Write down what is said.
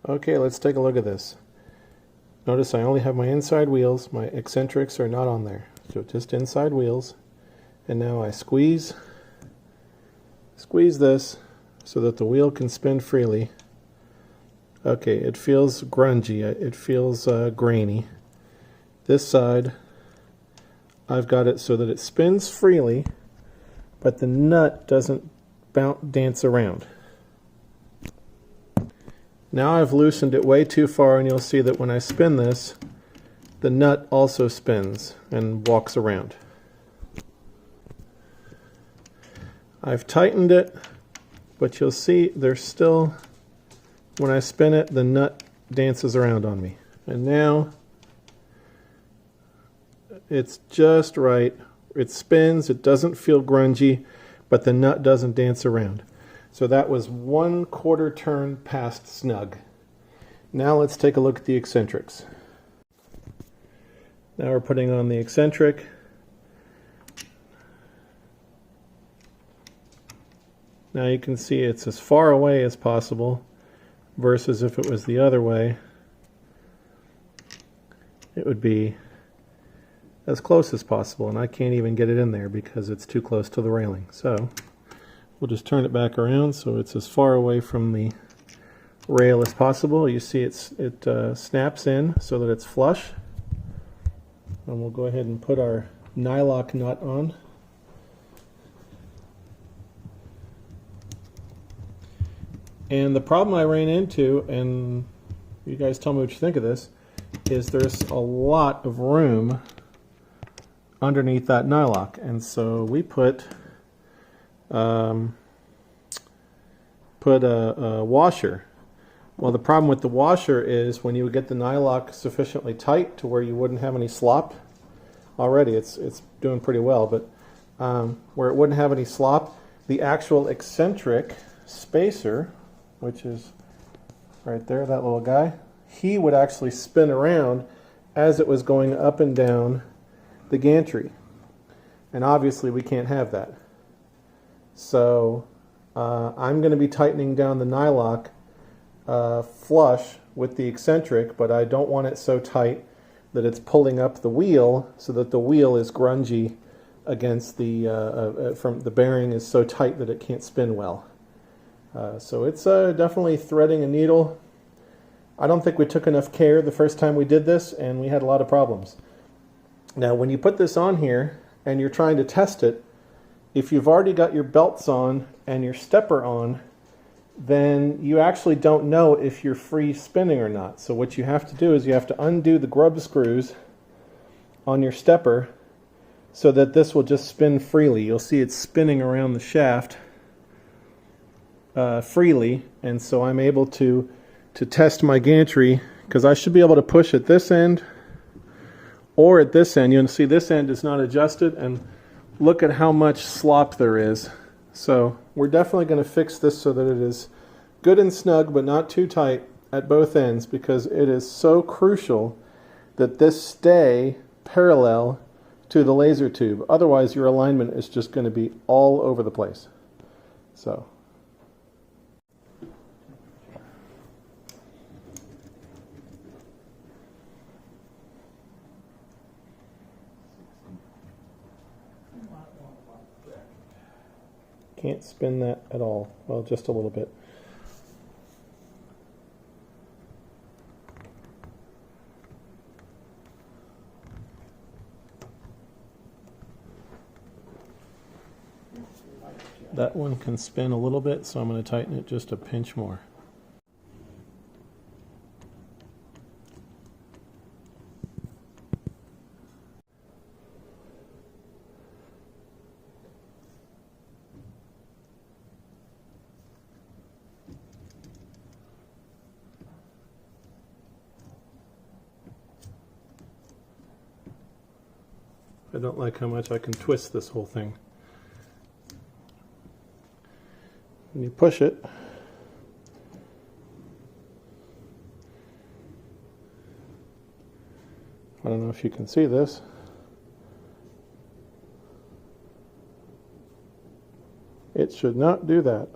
Okay, let's take a look at this. Notice I only have my inside wheels. My eccentrics are not on there. So just inside wheels. And now I squeeze this so that the wheel can spin freely. Okay, it feels grungy. It feels grainy. This side, I've got it so that it spins freely, but the nut doesn't dance around. Now I've loosened it way too far, and you'll see that when I spin this, the nut also spins and walks around. I've tightened it, but you'll see there's still, when I spin it, the nut dances around on me. And now it's just right. It spins, it doesn't feel grungy, but the nut doesn't dance around. So that was 1/4 turn past snug. Now let's take a look at the eccentrics. Now we're putting on the eccentric. Now you can see it's as far away as possible versus if it was the other way, it would be as close as possible, and I can't even get it in there because it's too close to the railing. So we'll just turn it back around so it's as far away from the rail as possible. You see it snaps in so that it's flush. And we'll go ahead and put our nylock nut on. And the problem I ran into, and you guys tell me what you think of this, is there's a lot of room underneath that nylock. And so we put a washer. Well, the problem with the washer is when you would get the nylock sufficiently tight to where you wouldn't have any slop. Already it's doing pretty well, but where it wouldn't have any slop, the actual eccentric spacer, which is right there, that little guy, he would actually spin around as it was going up and down the gantry. And obviously we can't have that. So I'm going to be tightening down the nylock flush with the eccentric, but I don't want it so tight that it's pulling up the wheel so that the wheel is grungy against the, from the bearing is so tight that it can't spin well. So it's definitely threading a needle. I don't think we took enough care the first time we did this, and we had a lot of problems. Now when you put this on here and you're trying to test it, if you've already got your belts on and your stepper on, then you actually don't know if you're free spinning or not. So what you have to do is you have to undo the grub screws on your stepper so that this will just spin freely. You'll see it's spinning around the shaft freely, and so I'm able to test my gantry, because I should be able to push at this end or at this end. You'll see this end is not adjusted, and look at how much slop there is. So we're definitely going to fix this so that it is good and snug but not too tight at both ends, because it is so crucial that this stay parallel to the laser tube. Otherwise your alignment is just going to be all over the place. So can't spin that at all. Well, just a little bit. That one can spin a little bit, so I'm going to tighten it just a pinch more. I don't like how much I can twist this whole thing. When you push it, I don't know if you can see this. It should not do that.